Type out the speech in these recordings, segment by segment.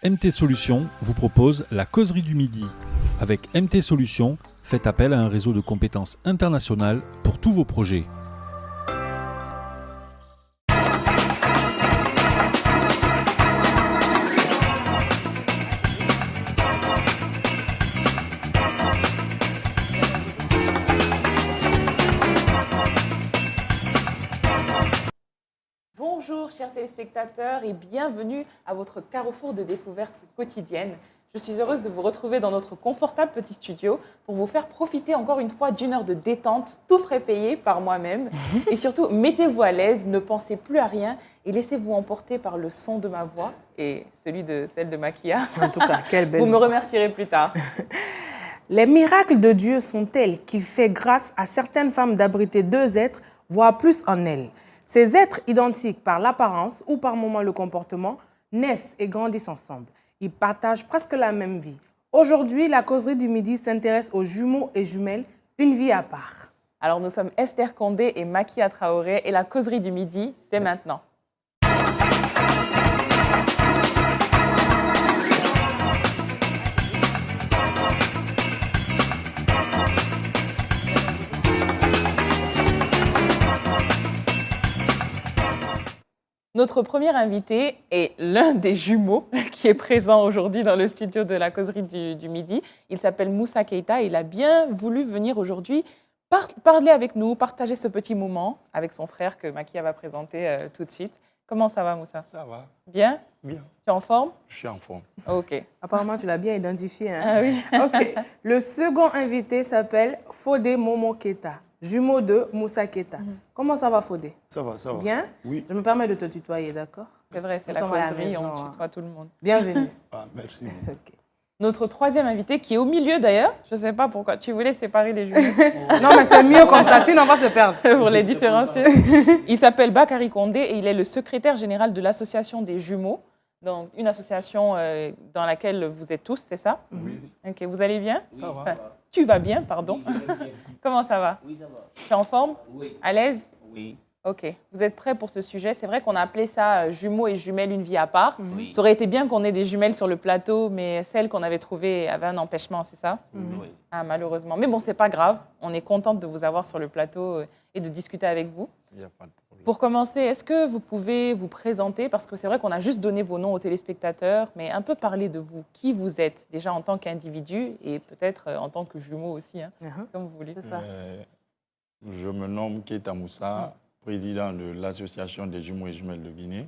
MT Solutions vous propose la causerie du midi. Avec MT Solutions, faites appel à un réseau de compétences internationales pour tous vos projets. Bonjour chers téléspectateurs et bienvenue à votre carrefour de découvertes quotidiennes. Je suis heureuse de vous retrouver dans notre confortable petit studio pour vous faire profiter encore une fois d'une heure de détente, tout frais payé par moi-même. Et surtout, mettez-vous à l'aise, ne pensez plus à rien et laissez-vous emporter par le son de ma voix et celle de Makia. En tout cas, quelle belle Vous me voix. remercierez plus tard. Les miracles de Dieu sont tels qu'il fait grâce à certaines femmes d'abriter deux êtres, voire plus en elles. Ces êtres identiques par l'apparence ou par moment le comportement naissent et grandissent ensemble. Ils partagent presque la même vie. Aujourd'hui, la causerie du midi s'intéresse aux jumeaux et jumelles, une vie à part. Alors nous sommes Esther Condé et Makia Traoré et la causerie du midi, c'est maintenant. Notre premier invité est l'un des jumeaux qui est présent aujourd'hui dans le studio de la causerie du midi. Il s'appelle Moussa Keita. Il a bien voulu venir aujourd'hui parler avec nous, partager ce petit moment avec son frère que Makia va présenter tout de suite. Comment ça va, Moussa? Ça va. Bien? Bien. Tu es en forme? Je suis en forme. Ok. Apparemment, tu l'as bien identifié. Hein? Ah oui. Ok. Le second invité s'appelle Fodé Momo Keita, jumeau de Moussa Keita. Comment ça va, Fodé? Ça va, ça va. Bien? Oui. Je me permets de te tutoyer, d'accord? C'est vrai, c'est Nous la sommes à la causerie, maison, on hein. tutoie tout le monde. Bienvenue. Ah, merci. Ok. Notre troisième invité, qui est au milieu d'ailleurs, je ne sais pas pourquoi, tu voulais séparer les jumeaux Non, mais c'est mieux comme ça, sinon on va se perdre. pour les différencier. Il s'appelle Bakary Condé et il est le secrétaire général de l'association des jumeaux, donc une association dans laquelle vous êtes tous, c'est ça? Oui. Ok, vous allez bien? Ça va. Enfin, tu vas bien, pardon. Comment ça va? Oui, ça va. Tu es en forme? Oui. À l'aise? Oui. Ok. Vous êtes prêts pour ce sujet? C'est vrai qu'on a appelé ça jumeaux et jumelles, une vie à part. Oui. Ça aurait été bien qu'on ait des jumelles sur le plateau, mais celle qu'on avait trouvée avait un empêchement, c'est ça? Oui. Ah, malheureusement. Mais bon, c'est pas grave. On est contente de vous avoir sur le plateau et de discuter avec vous. Il n'y a pas de problème. Pour commencer, est-ce que vous pouvez vous présenter? Parce que c'est vrai qu'on a juste donné vos noms aux téléspectateurs, mais un peu parler de vous. Qui vous êtes, déjà en tant qu'individu et peut-être en tant que jumeau aussi, hein, comme vous voulez. C'est ça. Je me nomme Keita Moussa, président de l'association des jumeaux et jumelles de Guinée.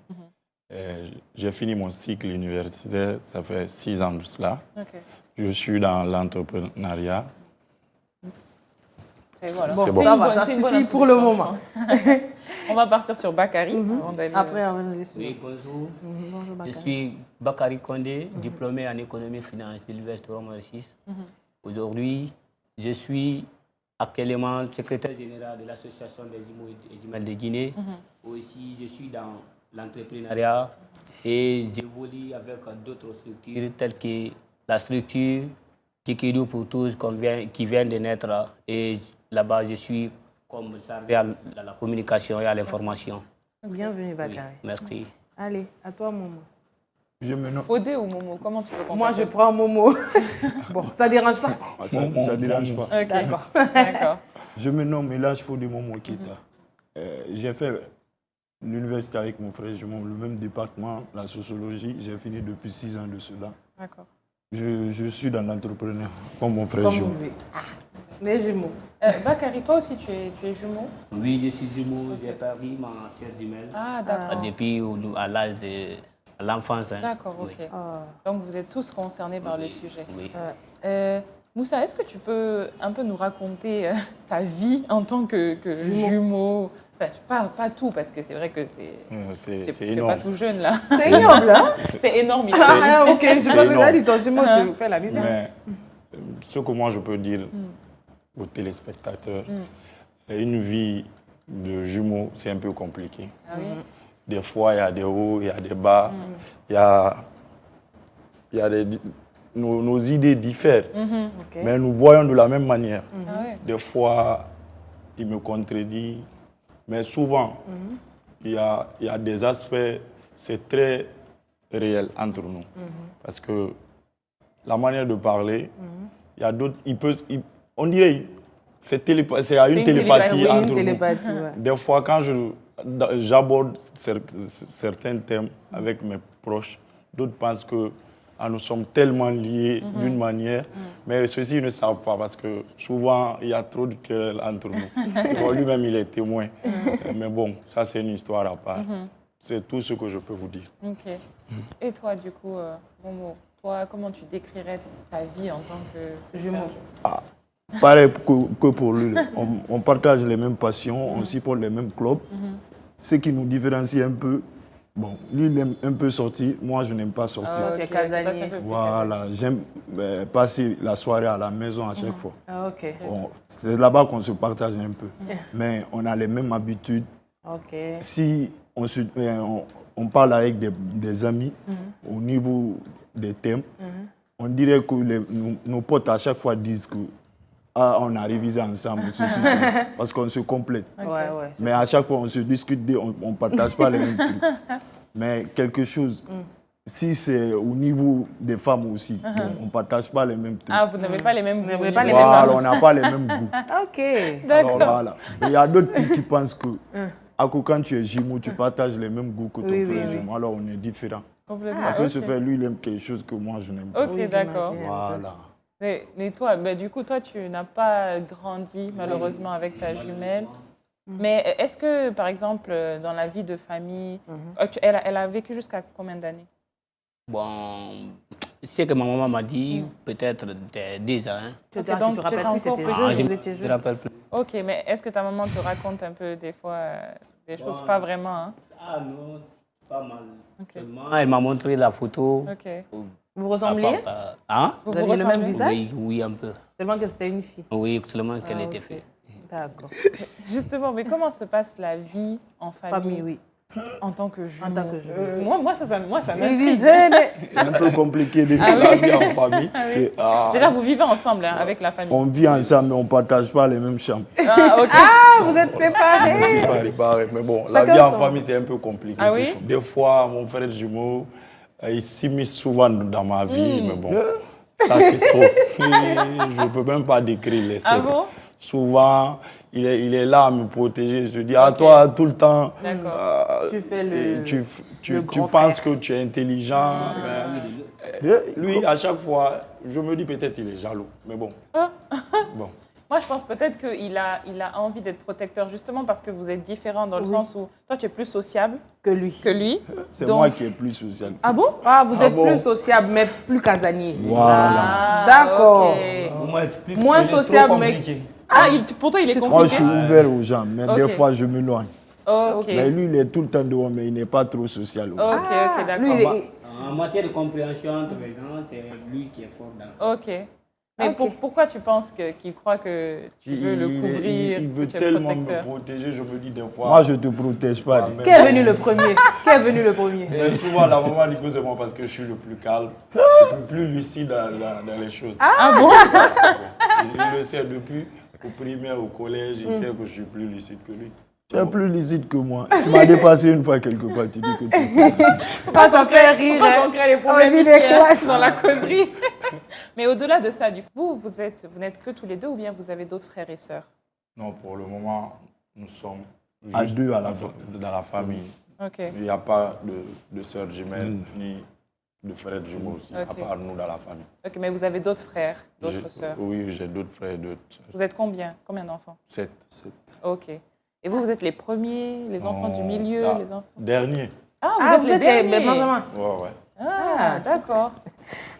J'ai fini mon cycle universitaire, ça fait 6 ans de cela. Ok. Je suis dans l'entrepreneuriat. Et voilà. Bon, C'est bon. ça va, ça c'est une bonne suffit pour le introduction, moment. je pense. On va partir sur Bakary. avant d'aller- Après, on va nous laisser. Oui, bonjour. Bonjour, Je Bakary. suis Bakary Condé, diplômé en économie et finance de l'Université Roman 6. Aujourd'hui, je suis actuellement secrétaire général de l'association des jumeaux et jumelles de Guinée. Aussi, je suis dans l'entrepreneuriat et j'évolue avec d'autres structures telles que la structure Kikidou pour tous qui vient de naître. Et là-bas, je suis comme chargé à la communication et à l'information. Bienvenue, Oui, Bakary. merci. Allez, à toi, Momo. Je me nomme... Fodé ou Momo? Comment tu veux qu'on Moi, je t'appelle? prends Momo. Bon, ça dérange pas? Ça ne dérange pas. Ok. D'accord. D'accord. Je me nomme Elage Fodé Momo Keita. J'ai fait l'université avec mon frère jumeau, le même département, la sociologie. J'ai fini depuis 6 ans de cela. D'accord. Je suis dans l'entrepreneuriat, comme mon frère Comme jumeau. vous voulez. Les jumeaux. Bakary, toi aussi, tu es jumeau? Oui, je suis jumeau, j'ai perdu ma sœur jumelle Ah, d'accord. depuis à l'âge de l'enfance. Hein. D'accord, ok. Oui. Donc, vous êtes tous concernés par le sujet. Oui. Moussa, est-ce que tu peux un peu nous raconter ta vie en tant que jumeau? Enfin, pas tout, parce que c'est vrai que C'est t'es énorme. pas tout jeune, là. C'est ignoble, hein? C'est énorme. il Ah, ok. Je pense que énorme. ça dit ton jumeau, tu fais la misère. Mais ce que moi je peux dire aux téléspectateurs, une vie de jumeaux, c'est un peu compliqué. Ah oui? Des fois, il y a des hauts, il y a des bas, il y a nos idées diffèrent, Ok. mais nous voyons de la même manière. Ah ouais. Des fois, il me contredit, mais souvent, il y a des aspects, c'est très réel entre nous. Parce que la manière de parler, il y a d'autres... on dirait c'est à une télépathie entre nous. Ouais. Des fois, quand j'aborde certains thèmes avec mes proches, d'autres pensent que nous sommes tellement liés d'une manière, mais ceux-ci ne savent pas parce que souvent, il y a trop de querelles entre nous. Bon, lui-même, il est témoin. Mais bon, ça, c'est une histoire à part. C'est tout ce que je peux vous dire. Ok. Et toi, du coup, Momo, toi, comment tu décrirais ta vie en tant que jumeau? Pareil que pour lui, on partage les mêmes passions, on supporte les mêmes clubs. Ce qui nous différencie un peu, bon, lui il aime un peu sortir, moi je n'aime pas sortir. Tu es casanier. Voilà, j'aime passer la soirée à la maison à chaque fois. Ah, ok. Bon, c'est là-bas qu'on se partage un peu. Mais on a les mêmes habitudes. Ok. Si on parle avec des amis au niveau des thèmes, on dirait que nos potes à chaque fois disent que on a révisé ensemble, parce qu'on se complète. Okay. Ouais. Mais à chaque fois, on se discute, on ne partage pas les mêmes trucs. Mais quelque chose, si c'est au niveau des femmes aussi, on ne partage pas les mêmes trucs. Ah, vous n'avez pas les mêmes goûts. Voilà, on n'a pas les mêmes goûts. Ok. D'accord. Voilà. Il y a d'autres filles qui pensent que quand tu es jumeau, tu partages les mêmes goûts que ton frère jumeau. Alors on est différents. Ça peut se faire, lui, il aime quelque chose que moi, je n'aime pas. Ok, d'accord. Voilà. Mais toi, du coup, toi, tu n'as pas grandi malheureusement avec ta jumelle. Mais est-ce que, par exemple, dans la vie de famille, elle a vécu jusqu'à combien d'années? Bon, c'est que ma maman m'a dit, peut-être 10 ans. Hein. Tu te rappelles plus, c'était jeune, vous étiez jeune. Je ne me rappelle plus. Ok, mais est-ce que ta maman te raconte un peu des fois des choses pas vraiment hein? Ah non, pas mal. Okay. Seulement, elle m'a montré la photo. Ok. Vous ressembliez? Hein? Vous aviez le même visage? Oui, un peu. Seulement que c'était une fille? Oui, seulement qu'elle était faite. D'accord. Justement, mais comment se passe la vie en famille, oui. En tant que jumeau? En tant que jumeau. Moi, ça m'intrigue. C'est un peu compliqué de faire la vie en famille. Déjà, vous vivez ensemble hein, avec la famille? On vit ensemble, mais on ne partage pas les mêmes chambres. Ah, ok. Ah, vous êtes séparés? On est séparés, pareil. Mais bon, Chacun la vie en son- famille, c'est un peu compliqué. Ah oui? Des fois, mon frère jumeau, il s'immisce souvent dans ma vie, mais bon, ça c'est trop. Je ne peux même pas décrire les Ah scènes. bon? Souvent, il est là à me protéger. Je dis à toi tout le temps. D'accord. Tu fais Tu grand penses frère. que tu es intelligent. Mais lui, à chaque fois, je me dis peut-être qu'il est jaloux. Mais bon. Bon. Moi, je pense peut-être qu'il a envie d'être protecteur, justement parce que vous êtes différents dans le sens où toi, tu es plus sociable Que lui. que lui. C'est Donc- moi qui est plus social. Ah bon? Ah, vous êtes bon? plus sociable, mais plus casanier. Voilà. Ah, D'accord. ok. Moins sociable, mais... Ah, pour toi, il est Moi, je compliqué? suis ouvert aux gens, mais Ok. des fois, je m'éloigne. Ok, Mais lui, il est tout le temps dehors, mais il n'est pas trop social. aussi. ok, Ah, d'accord. lui, il est- En matière de compréhension entre les gens, c'est lui qui est fort dans ça. Ok. Mais Ok. pourquoi tu penses qu'il croit que tu veux le couvrir, il veut que tu es tellement protecteur? me protéger, je me dis des fois. Moi, je ne te protège pas. Qui est venu le premier? Qui est venu le premier? Mais souvent, la maman dit que c'est moi parce que je suis le plus calme, le plus lucide dans les choses. Ah bon? Il le sait depuis au primaire, au collège, il sait que je suis plus lucide que lui. Tu es plus lucide que moi. Tu m'as dépassé une fois quelque part, tu dis que tu es plus lucide. Ça fait rire. On crée les problèmes On dit ici, des hein, clashs. dans la causerie. Mais au-delà de ça, du coup, vous n'êtes que tous les deux ou bien vous avez d'autres frères et sœurs? Non, pour le moment, nous sommes À juste deux à la dans la famille. Ok. Il n'y a pas de sœurs jumelles ni de frères jumeaux aussi, à Ok. part nous dans la famille. Ok, mais vous avez d'autres frères, d'autres sœurs. Oui, j'ai d'autres frères et d'autres sœurs. Vous êtes combien? Combien d'enfants? 7. Ok. Et vous êtes les premiers, les enfants du milieu, Ah, les enfants... Dernier. Ah, vous êtes les derniers. Benjamin. Ouais. Ah, d'accord.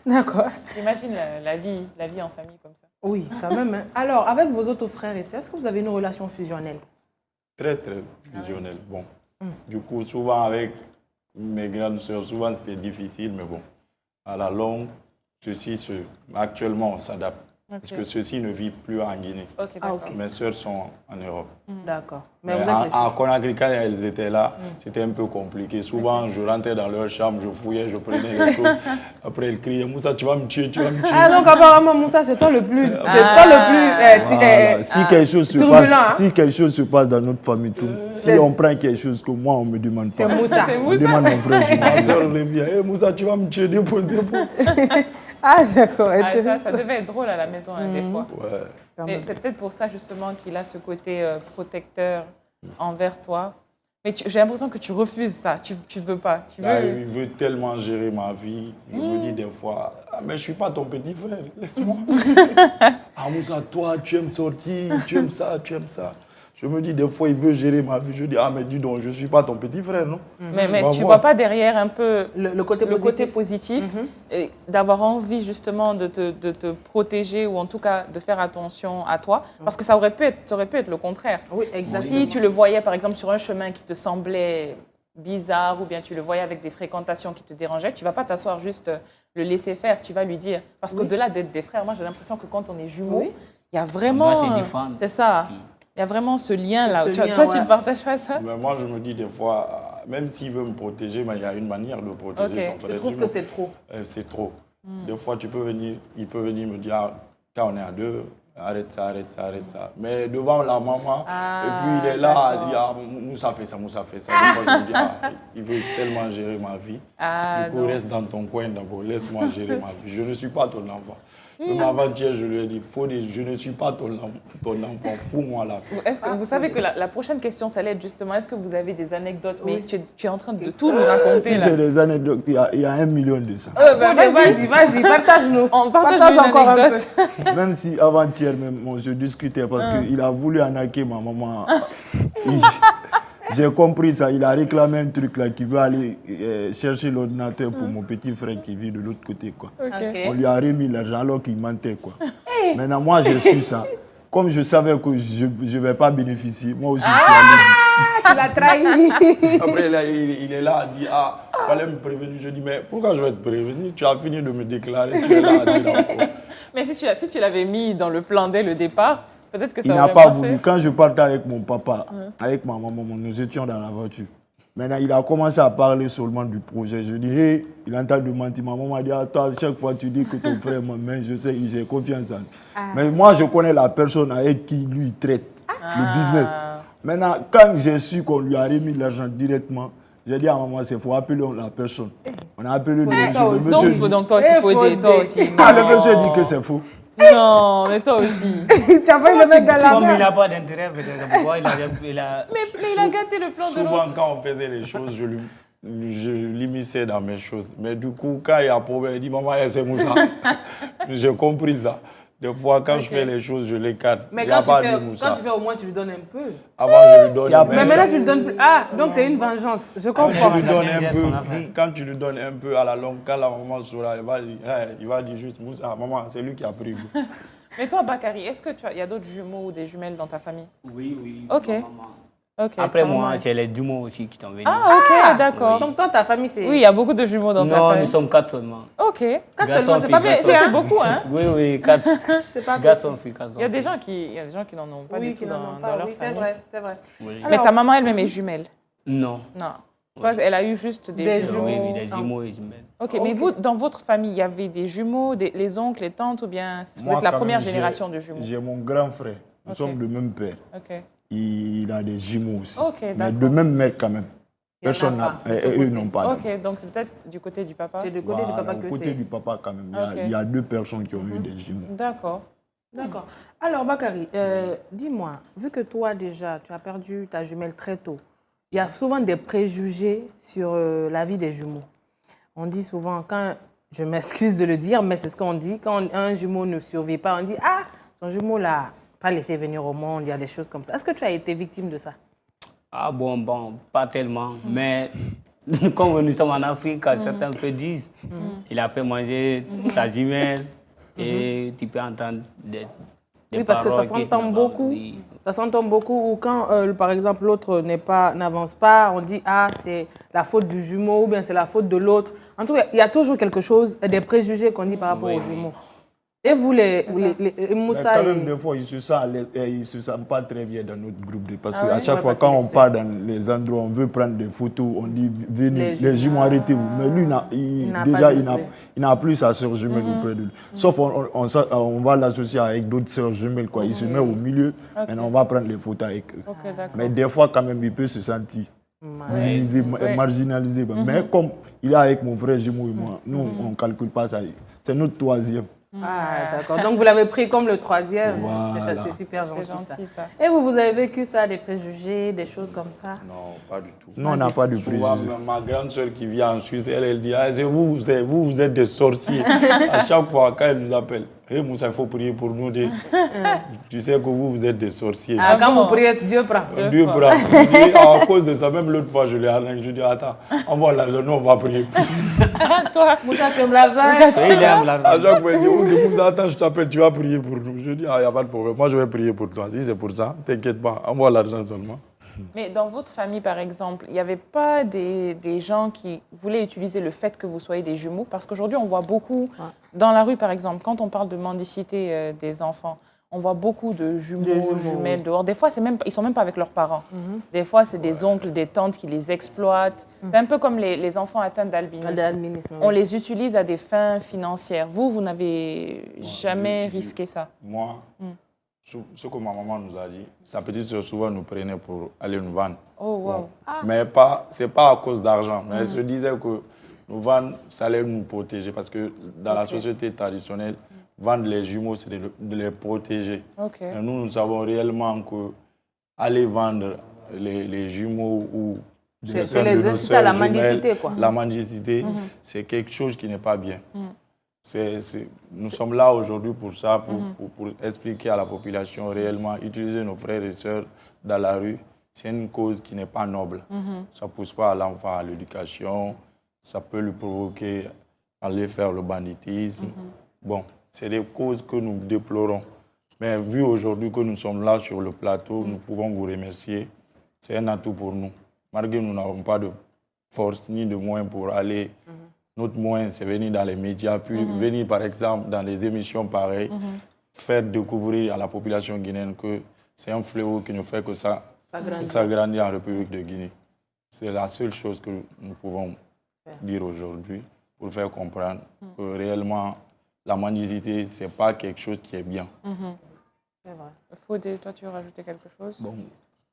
D'accord. J'imagine la vie en famille comme ça. Oui, quand même. Hein. Alors, avec vos autres frères et sœurs, est-ce que vous avez une relation fusionnelle? Très, très fusionnel. Bon. Du coup, souvent avec mes grandes sœurs, souvent c'était difficile, mais bon. À la longue, actuellement, on s'adapte. Parce que ceux-ci ne vivent plus en Guinée. Ok, d'accord. ok. Mes sœurs sont en Europe. D'accord. Mais Mais vous êtes les en chouchous. Conakry, quand elles étaient là, c'était un peu compliqué. Souvent, je rentrais dans leur chambre, je fouillais, je prenais les choses. Après, elles criaient, Moussa, tu vas me tuer, tu vas me tuer. Ah donc apparemment Moussa, c'est toi le plus... C'est toi le plus... Voilà. Si quelque chose se turbulent, passe, hein. si quelque chose se passe dans notre famille, tout, si on prend quelque chose que moi on me demande pas, C'est Moussa. on demande mon frère jumeau. Ma soeur revient, hey, Moussa, tu vas me tuer, dépose. Ah d'accord. Ah, ça devait être drôle à la maison, hein, des fois. Ouais. Mais c'est peut-être pour ça, justement, qu'il a ce côté protecteur envers toi. Mais j'ai l'impression que tu refuses ça. Tu ne veux pas. Tu veux... Là, il veut tellement gérer ma vie. Je me dis des fois, ah, mais je ne suis pas ton petit frère, laisse-moi. Ah, Moussa, toi, tu aimes sortir, tu aimes ça, tu aimes ça. Je me dis des fois, il veut gérer ma vie. Je dis, ah, mais dis donc, je ne suis pas ton petit frère, non? Mais Va tu ne voir. vois pas derrière un peu Le côté le côté positif. positif et d'avoir envie justement de te protéger ou en tout cas de faire attention à toi. Parce que ça aurait pu être le contraire. Oui, exactement. Si tu le voyais par exemple sur un chemin qui te semblait bizarre ou bien tu le voyais avec des fréquentations qui te dérangeaient, tu ne vas pas t'asseoir juste le laisser faire, tu vas lui dire. Parce qu'au-delà d'être des frères, moi j'ai l'impression que quand on est jumeaux, il y a vraiment... Moi, c'est des femmes. C'est ça. Il y a vraiment ce lien-là. Ce Toi, lien, tu ouais. ne partages pas ça? Mais moi, je me dis des fois, même s'il veut me protéger, mais il y a une manière de protéger Ok. son Je frère trouve jumeau. que c'est trop. C'est trop. Des fois, il peut venir me dire, ah, quand on est à deux, arrête ça, arrête ça, arrête ça. Mais devant la maman, Ah, et puis il est là, d'accord. il dit, ah, Moussa fait ça, Moussa fait ça. Des fois, je me dis, ah, il veut tellement gérer ma vie. Ah, du coup, non. reste dans ton coin d'abord, laisse-moi gérer ma vie. Je ne suis pas ton enfant. Même avant-hier, je lui ai dit, je ne suis pas ton enfant, fous-moi là. Est-ce que vous savez que la prochaine question, ça allait être justement, est-ce que vous avez des anecdotes? Mais tu es en train de tout nous raconter Si là. c'est des anecdotes, il y a 1 million de ça. Vas-y, partage-nous. On partage Partage une encore un anecdote. Même si avant-hier, même, je discutais parce qu'il a voulu arnaquer ma maman. J'ai compris ça. Il a réclamé un truc là qui veut aller chercher l'ordinateur pour mon petit frère qui vit de l'autre côté. Quoi. On lui a remis l'argent alors qu'il mentait. Quoi. Maintenant, moi, j'ai su ça. Comme je savais que je ne vais pas bénéficier, moi aussi, je suis allé. Tu l'as trahi. Après, là, il est là, il dit, ah, il fallait me prévenir. Je dis, mais pourquoi je vais te prévenir? Tu as fini de me déclarer, tu es là à dire encore. Mais si tu l'avais mis dans le plan dès le départ, peut-être que ça Il aurait n'a pas marché. voulu. Quand je partais avec mon papa, avec ma maman, nous étions dans la voiture. Maintenant, il a commencé à parler seulement du projet. Je dis, hey, il entend de mentir. Ma maman a dit, ah, toi, chaque fois tu dis que ton frère m'aime, je sais, j'ai confiance en lui. Mais moi, je connais la personne avec qui lui traite le business. Maintenant, quand j'ai su qu'on lui a remis l'argent directement, j'ai dit à maman, il faut appeler la personne. On a appelé le monsieur. Le monsieur dit- Donc toi aussi, il faut aider. Toi aussi. Ah, le monsieur dit que c'est faux. Non, mais toi aussi. Tu as failli le mettre dans la Comme il merde. n'a pas d'intérêt, peut-être pourquoi il a... Mais il a gâté le plan de Souvent, l'autre. quand on faisait les choses, je l'immisçais dans mes choses. Mais du coup, quand il y a un problème, il dit, maman, c'est Moussa. J'ai compris ça. Des fois, quand je fais les choses, je l'écarte. Mais Il y a quand pas tu, de fais, Moussa. quand tu fais au moins, tu lui donnes un peu. Avant, je lui donne. Il y a Mais Mais maintenant, ça- tu lui donnes plus. Ah, donc c'est une vengeance. Je Quand comprends. tu lui donnes Ça un vient de son affaire. peu, quand tu lui donnes un peu à la longue, quand la maman sera, il va dire juste, Moussa, maman, c'est lui qui a pris. Mais toi, Bakary, est-ce que il y a d'autres jumeaux ou des jumelles dans ta famille? Oui, oui. Ok. maman. Ok. Après ta moi, maman. c'est les jumeaux aussi qui sont venus. Ah, ok, d'accord. Donc toi, ta famille, c'est... Oui, il y a beaucoup de jumeaux dans ta Non, famille. nous sommes 4 seulement. Ok. Quatre Garçon, seulement, c'est fille, pas bien. garçon. C'est C'est beaucoup, hein? Oui, oui, 4. C'est pas Garçon, fille, garçon. Il y a des gens qui n'en ont pas du Oui, tout qui dans, n'en ont dans pas. leur Oui, c'est famille. vrai, c'est vrai. Oui. Mais ta maman elle-même est jumelle? Non. Non. Toi, elle a eu juste des Des jumeaux. Oui, jumeaux. oui, des jumeaux et jumelles. Ok, mais vous, dans votre famille, il y avait des jumeaux, les oncles, les tantes, ou bien vous Moi, êtes la quand première même, génération de jumeaux? J'ai mon grand frère. Nous Ok. sommes de même père. Ok. Il a des jumeaux aussi. Ok, mais d'accord. de même mère quand même. Il y en a Personne pas. n'a. Eux n'ont pas. Ok, donc c'est peut-être du côté du papa? C'est du côté du Voilà, papa au que côté c'est. du papa quand même. Ok. Il y a 2 personnes qui ont eu des jumeaux. D'accord. D'accord. Alors, Bakary, dis-moi, vu que toi, déjà, tu as perdu ta jumelle très tôt, il y a souvent des préjugés sur la vie des jumeaux. On dit souvent, quand, je m'excuse de le dire, mais c'est ce qu'on dit, quand un jumeau ne survit pas, on dit, ah, son jumeau l'a pas laissé venir au monde, il y a des choses comme ça. Est-ce que tu as été victime de ça? Ah bon, pas tellement. Mais comme nous sommes en Afrique, certains peu disent, il a fait manger sa jumelle et tu peux entendre des Oui, parce que ça paroles qui s'entend te- beaucoup. Oui. Ça s'entend beaucoup. Ou quand, par exemple, l'autre n'avance pas, on dit, ah, c'est la faute du jumeau ou bien c'est la faute de l'autre. En tout cas, il y a toujours quelque chose, des préjugés qu'on dit par rapport Oui, aux oui. jumeaux. Et vous, les Mais Moussa quand même, et... des fois, ils se sentent pas très bien dans notre groupe. Parce Ah qu'à ouais? chaque fois, quand on part dans les endroits, on veut prendre des photos, on dit, venez, les jumeaux, arrêtez-vous. Mais lui, il n'a plus sa soeur jumelle auprès de lui. Sauf on va l'associer avec d'autres soeurs jumelles. Quoi. Il se met au milieu, maintenant on va prendre les photos avec eux. Ok, d'accord. Mais des fois, quand même, il peut se sentir marginalisé. Mais comme il est avec mon frère jumeau et moi, nous, on ne calcule pas ça. C'est notre troisième. Ah, d'accord. Donc, vous l'avez pris comme le troisième. Voilà. C'est super gentil, C'est gentil, ça. Et vous avez vécu ça, des préjugés, des choses comme ça? Non, pas du tout. Nous, on n'a pas de Souvent, préjugés. ma grande soeur qui vient en Suisse, elle dit, ah, vous êtes des sorciers. À chaque fois, quand elle nous appelle, hey, Moussa, il faut prier pour nous. Tu sais que vous êtes des sorciers. Ah, quand vous priez, Dieu prend. Dieu prend. Je dis, à cause de ça, même l'autre fois, je l'ai arrêté. Je dis, attends, envoie l'argent, nous, on va prier. Toi, Moussa, tu aimes l'argent? Il aime l'argent. À chaque fois, il dit, oh, Moussa, attends, je t'appelle, tu vas prier pour nous. Je dis, ah, il n'y a pas de problème. Moi, je vais prier pour toi. Si c'est pour ça, t'inquiète pas, envoie l'argent seulement. mais dans votre famille, par exemple, il n'y avait pas des gens qui voulaient utiliser le fait que vous soyez des jumeaux? Parce qu'aujourd'hui, on voit beaucoup, dans la rue, par exemple, quand on parle de mendicité des enfants, on voit beaucoup de jumeaux, jumelles dehors. Des fois, ils ne sont même pas avec leurs parents. Des fois, c'est des oncles, des tantes qui les exploitent. C'est un peu comme les enfants atteints d'albinisme. On les utilise à des fins financières. Vous n'avez jamais risqué ça? Moi, ce que ma maman nous a dit, sa petite soeur souvent nous prenait pour aller nous vendre. Oh, wow. Bon. Mais ce n'est pas à cause d'argent. Mais elle se disait que nous vendre, ça allait nous protéger. Parce que dans la société traditionnelle, vendre les jumeaux, c'est de les protéger. Et nous savons réellement que aller vendre les jumeaux ou c'est les inciter à la mendicité, quoi. La mendicité, c'est quelque chose qui n'est pas bien. Nous sommes là aujourd'hui pour ça, pour expliquer à la population réellement, utiliser nos frères et sœurs dans la rue, c'est une cause qui n'est pas noble. Ça ne pousse pas l'enfant à l'éducation, ça peut lui provoquer aller faire le banditisme. Bon, c'est des causes que nous déplorons. Mais vu aujourd'hui que nous sommes là sur le plateau, nous pouvons vous remercier. C'est un atout pour nous. Malgré nous n'avons pas de force ni de moyens pour aller. Notre moyen, c'est venir dans les médias, puis venir, par exemple, dans les émissions pareilles, faire découvrir à la population guinéenne que c'est un fléau qui ne fait que ça grandit en République de Guinée. C'est la seule chose que nous pouvons dire aujourd'hui pour faire comprendre que réellement, la mendicité, ce n'est pas quelque chose qui est bien. C'est vrai. Fodé, toi, tu veux rajouter quelque chose? Bon,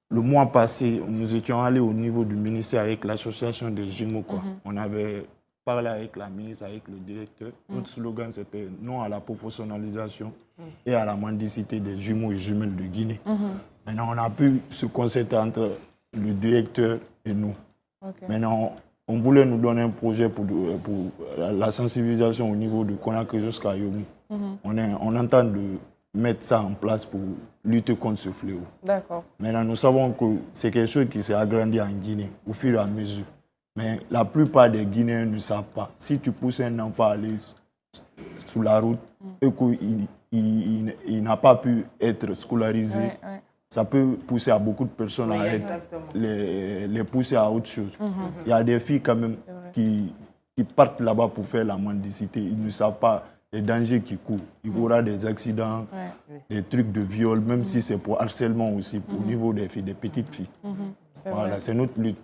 le mois passé, nous étions allés au niveau du ministère avec l'association des jumeaux. On avait parlé avec la ministre, avec le directeur. Notre slogan, c'était « Non à la professionnalisation et à la mendicité des jumeaux et jumelles de Guinée ». Maintenant, on a pu se concerter entre le directeur et nous. Maintenant, on voulait nous donner un projet pour la sensibilisation au niveau de Conakry jusqu'à Yomou. On entend de mettre ça en place pour lutter contre ce fléau. D'accord. Maintenant, nous savons que c'est quelque chose qui s'est agrandi en Guinée au fur et à mesure. Mais la plupart des Guinéens ne savent pas. Si tu pousses un enfant à aller sur la route et qu'il n'a pas pu être scolarisé, ça peut pousser à beaucoup de personnes à les pousser à autre chose. Il y a des filles quand même qui partent là-bas pour faire la mendicité. Ils ne savent pas les dangers qui courent. Il y aura des accidents, des trucs de viol, même si c'est pour harcèlement aussi, au niveau des filles, des petites filles. Voilà, c'est notre lutte.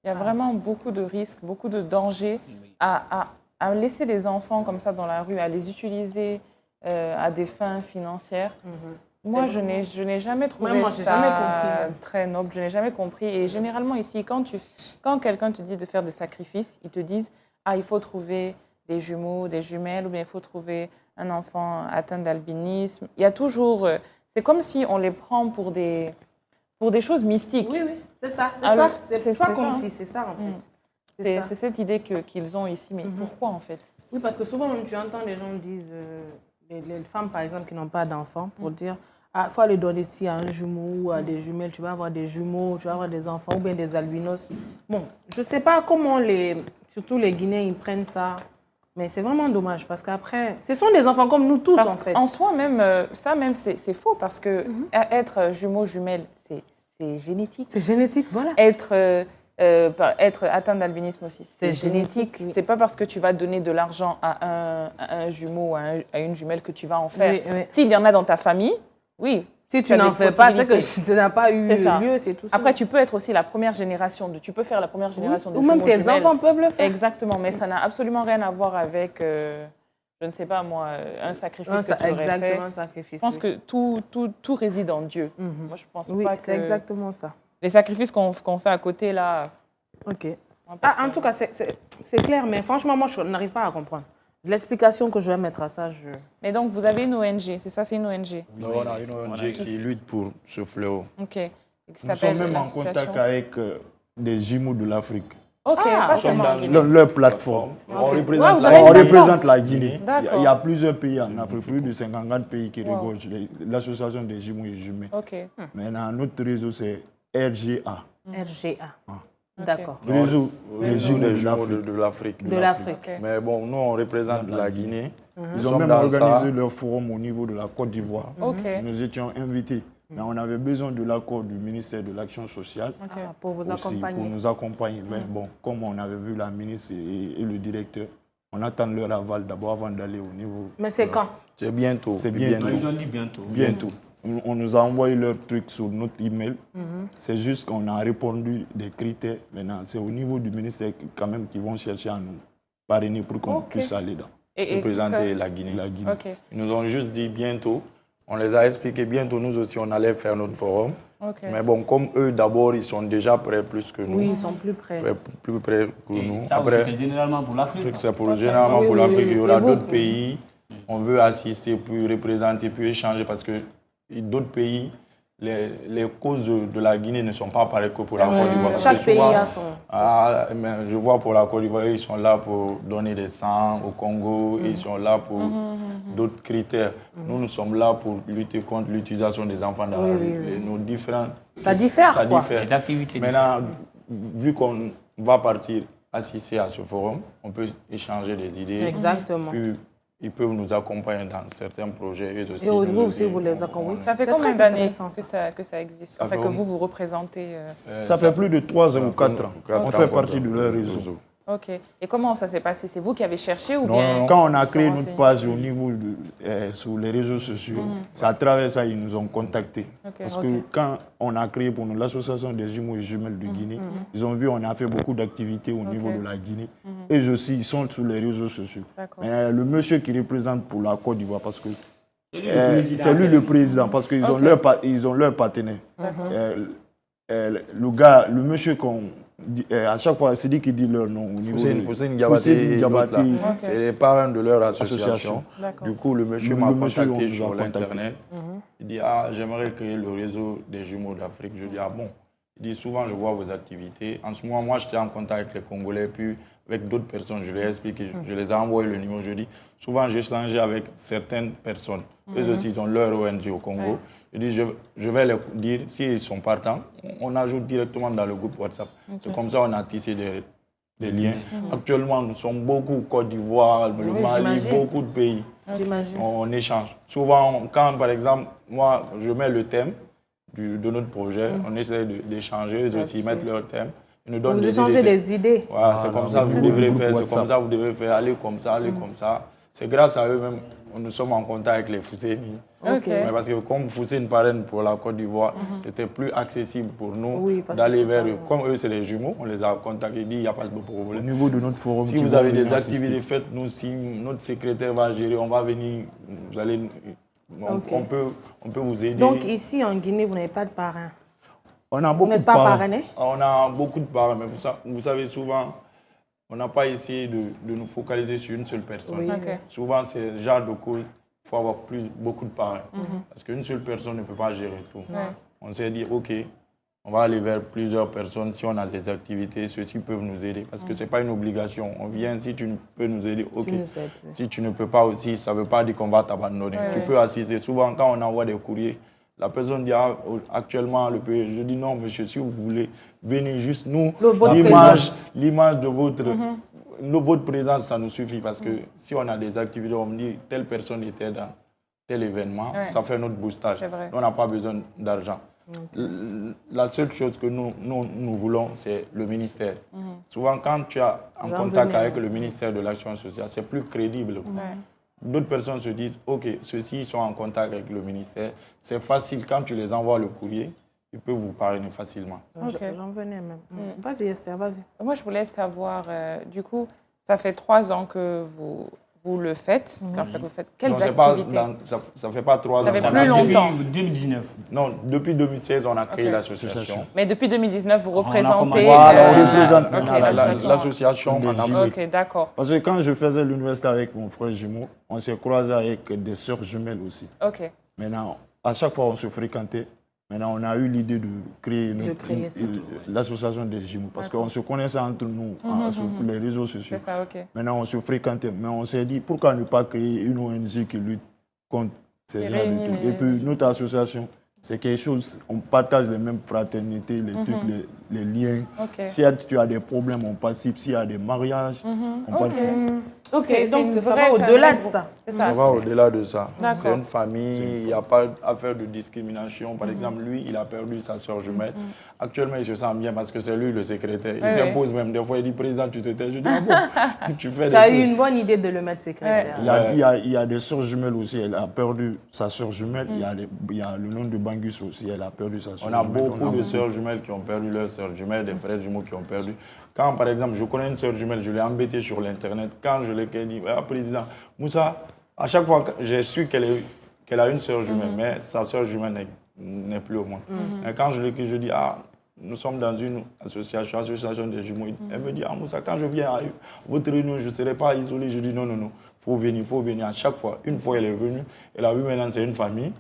Il y a vraiment beaucoup de risques, beaucoup de dangers à laisser les enfants comme ça dans la rue, à les utiliser à des fins financières. Moi, je n'ai jamais trouvé ça très noble, je n'ai jamais compris. Et généralement ici, quand quelqu'un te dit de faire des sacrifices, ils te disent « Ah, il faut trouver des jumeaux, des jumelles, ou bien il faut trouver un enfant atteint d'albinisme. » Il y a toujours... c'est comme si on les prend pour des choses mystiques. Oui, c'est ça. C'est pas ça, comme hein. si c'est ça, en fait. C'est cette idée qu'ils ont ici. Mais pourquoi, en fait? Oui, parce que souvent, même, tu entends les gens disent, les femmes, par exemple, qui n'ont pas d'enfants, pour dire, il faut aller donner ici à un jumeau ou à des jumelles, tu vas avoir des jumeaux, tu vas avoir des enfants ou bien des albinos. Bon, je ne sais pas comment surtout les Guinéens, ils prennent ça. Mais c'est vraiment dommage parce qu'après, ce sont des enfants comme nous tous, en fait. En soi, même, c'est faux parce que être jumeau, jumelle, c'est génétique. C'est génétique, voilà. Être être atteint d'albinisme aussi. C'est génétique. oui. C'est pas parce que tu vas donner de l'argent à un jumeau ou à une jumelle que tu vas en faire. Oui, oui. S'il y en a dans ta famille, oui. Si tu n'en fais pas, c'est que tu n'as pas eu C'est ça. lieu, c'est tout ça. Après, tu peux être aussi la première génération. Tu peux faire la première génération de Ou même jumeaux tes jumelles. enfants peuvent le faire. Exactement, mais ça n'a absolument rien à voir avec, je ne sais pas moi, un sacrifice que tu aurais fait. Exactement, un sacrifice. Je pense que tout réside en Dieu. Moi, je pense Oui, pas c'est que exactement ça. les sacrifices qu'on fait à côté, là... Ok. moi, En tout cas, c'est clair, mais franchement, moi, je n'arrive pas à comprendre. L'explication que je vais mettre à ça, Mais donc, vous avez une ONG, c'est ça, c'est une ONG? Nous, on a une ONG qui lutte pour ce fléau. Ok. Et qui Nous s'appelle sommes même en l'association- contact avec des jumeaux de l'Afrique. Ok, Ah, pas Nous sommes seulement en dans Guinée. leur plateforme. On Ouais, représente vous la avez une On plateforme. représente la Guinée. D'accord. Il y a plusieurs pays en Afrique, plus de 50 pays qui Wow. regorgent l'association des jumeaux et jumelles. Ok. Maintenant, notre réseau, c'est RGA. RGA. Ah. D'accord. Le réseau des les jumeaux de jumeaux l'Afrique. de l'Afrique. De l'Afrique. Ok. Mais bon, nous, on représente la Guinée. Ils Nous ont sommes même dans organisé ça. leur forum au niveau de la Côte d'Ivoire. Ok. Nous étions invités. Mais on avait besoin de l'accord du ministère de l'Action sociale Ok. Ah, pour vous aussi, accompagner. pour nous accompagner. Mais bon, comme on avait vu la ministre et le directeur, on attend leur aval d'abord avant d'aller au niveau. Mais c'est quand? C'est bientôt. C'est bientôt. Ils ont dit bientôt. Bientôt. On nous a envoyé leur truc sur notre email. C'est juste qu'on a répondu des critères. Maintenant, c'est au niveau du ministère quand même qu'ils vont chercher à nous parrainer pour qu'on puisse aller dans Représenter la Guinée. la Guinée. Ok. Ils nous ont juste dit bientôt. On les a expliqué bientôt, nous aussi, on allait faire notre forum. Ok. Mais bon, comme eux, d'abord, ils sont déjà prêts plus que nous. Oui, ils sont plus près. Plus près que nous. Ça aussi, Après, c'est généralement pour l'Afrique. c'est pour, généralement Oui, pour oui, l'Afrique. oui. Il y aura Et vous- d'autres pays. On veut assister, puis représenter, puis échanger parce que d'autres pays, les causes de la Guinée ne sont pas pareilles que pour la Côte d'Ivoire. Parce Chaque que pays souvent, a son... mais je vois pour la Côte d'Ivoire, ils sont là pour donner des sangs au Congo, ils sont là pour d'autres critères. Nous, nous sommes là pour lutter contre l'utilisation des enfants dans la rue. Et nos différents... Ça diffère, Ça quoi. diffère. Les activités Maintenant, vu qu'on va partir assister à ce forum, on peut échanger des idées. Exactement. Puis, ils peuvent nous accompagner dans certains projets. Eux aussi, Et vous nous aussi, vous les on- accompagnez. Ça fait C'est combien très d'années intéressant, que ça existe? Ça Enfin, fait que au- vous représentez... Ça fait plus de 3 ans ou 4 ans. Quatre On ans fait comme partie ça. de leur réseau. Ok. Et comment ça s'est passé? C'est vous qui avez cherché ou Non, bien... non. Quand on a ils se créé sont notre renseignés? page au niveau sur les réseaux sociaux, c'est à travers ça qu'ils nous ont contactés. Ok. Parce Ok. que quand on a créé pour nous l'association des jumeaux et jumelles de Guinée, ils ont vu on a fait beaucoup d'activités au niveau de la Guinée. Et aussi, ils sont sur les réseaux sociaux. D'accord. Mais le monsieur qui représente pour la Côte d'Ivoire, parce que c'est lui le président, parce qu'ils ont, ils ont leur partenaire. Le gars, le monsieur qu'on dit, à chaque fois, c'est lui qui dit leur nom. Au niveau de- Foussine Diabaté, Diabaté, Diabaté. c'est les parrains de leur association. Association. D'accord. Du coup, le monsieur Le m'a monsieur, contacté on nous a sur contacté. l'Internet. Il dit, j'aimerais créer le réseau des jumeaux d'Afrique. Je dis, bon. Il dit, souvent, je vois vos activités. En ce moment, moi, j'étais en contact avec les Congolais, puis avec d'autres personnes. Je les ai expliqué, je les ai envoyé le numéro. Je dis, souvent, j'ai échangé avec certaines personnes. Eux aussi, ils ont leur ONG au Congo. Je dis, je vais leur dire, s'ils sont partants, on ajoute directement dans le groupe WhatsApp. C'est comme ça qu'on a tissé des liens. Actuellement, nous sommes beaucoup au Côte d'Ivoire, le Mali, j'imagine. beaucoup de pays. J'imagine. On échange. Souvent, quand par exemple, moi, je mets le thème de notre projet, on essaie d'échanger, eux aussi mettent leur thème. Ils nous donnent Vous des échangez idées. des idées. Voilà, c'est comme ça que vous beaucoup de devrez groupes faire, c'est WhatsApp. comme ça que vous devez faire, aller comme ça, aller comme ça. C'est grâce à eux-mêmes que nous sommes en contact avec les Fousséni. Ok. Mais parce que comme Foussène parraine pour la Côte d'Ivoire, c'était plus accessible pour nous Oui, parce que d'aller c'est vers pas- eux. Comme eux, c'est les jumeaux, on les a contactés, il dit il n'y a pas de Au problème. niveau de notre forum, Si qui vous vont avez des venir assister. activités, faites-nous signe, notre secrétaire va gérer, on va venir, vous allez, Ok. on peut vous aider. Donc ici, en Guinée, vous n'avez pas de parrain. On a Vous beaucoup n'êtes de pas parrains. parrainé? On a beaucoup de parrains, mais vous savez, souvent, on n'a pas essayé de nous focaliser sur une seule personne. Oui. Ok. Souvent, c'est le genre de cause, il faut avoir beaucoup de parrains. Parce qu'une seule personne ne peut pas gérer tout. Ouais. On s'est dit, OK, on va aller vers plusieurs personnes. Si on a des activités, ceux-ci peuvent nous aider. Parce que ce n'est pas une obligation. On vient, si tu peux nous aider, OK. Tu nous aides, oui. Si tu ne peux pas aussi, ça ne veut pas dire qu'on va t'abandonner. Ouais, Tu ouais. peux assister. Souvent, quand on envoie des courriers, la personne dit, actuellement, le pays, je dis non, monsieur, si vous voulez, venez juste nous. Votre L'image de votre présence, ça nous suffit. Parce que si on a des activités, on me dit, telle personne était dans tel événement, Ouais. ça fait notre boostage. C'est vrai. On n'a pas besoin d'argent. La seule chose que nous voulons, c'est le ministère. Souvent, quand tu as un contact avec le ministère de l'Action sociale, c'est plus crédible. D'autres personnes se disent, OK, ceux-ci sont en contact avec le ministère. C'est facile, quand tu les envoies le courrier, ils peuvent vous parrainer facilement. J'en venais même. Vas-y Esther, vas-y. Moi, je voulais savoir, du coup, ça fait 3 ans que vous le faites. Quand vous faites quelles activités? Ça ne fait pas 3 ans. Ça fait plus longtemps. 2019. Non, depuis 2016, on a créé l'association. Mais depuis 2019, vous représentez... on représente maintenant l'association. Ok, d'accord. Parce que quand je faisais l'université avec mon frère jumeau, on s'est croisé avec des sœurs jumelles aussi. Ok. Maintenant, à chaque fois, on se fréquentait. Maintenant, on a eu l'idée de créer l'association des jumeaux. Parce qu'on se connaissait entre nous sur les réseaux sociaux. C'est ça, ok. Maintenant, on se fréquentait. Mais on s'est dit, pourquoi ne pas créer une ONG qui lutte contre ces genres de trucs. Et puis, notre association, c'est quelque chose, on partage les mêmes fraternités, les trucs, les liens. Okay. Si tu as des problèmes, on participe. S'il y a des mariages, on participe. Ok, donc ça va au-delà de ça. Ça va au-delà de ça. C'est une famille, il n'y a pas d'affaire de discrimination. Par exemple, lui, il a perdu sa soeur jumelle. Actuellement, il se sent bien parce que c'est lui le secrétaire. Il s'impose même. Des fois, il dit, président, tu te tais. Je dis, ah bon, tu fais des as eu une bonne idée de le mettre secrétaire. Il y a des soeurs jumelles aussi. Elle a perdu sa soeur jumelle. Il y a le nom de Bangus aussi. Elle a perdu sa soeur jumelle. On a beaucoup de soeurs jumelles qui ont perdu leur soeur jumelle, des frères jumeaux qui ont perdu. Quand, par exemple, je connais une soeur jumelle, je l'ai embêtée sur l'Internet. Quand je l'ai dit, ah, président, Moussa, à chaque fois, j'ai su qu'elle a une soeur jumelle, mais sa soeur jumelle n'est plus au monde. Et quand je l'ai dit, je dis, ah, nous sommes dans une association des jumeaux. Elle me dit, ah, Moussa, quand je viens à votre réunion, je ne serai pas isolé. Je dis, non, il faut venir à chaque fois. Une fois, elle est venue. Elle a vu maintenant, c'est une famille.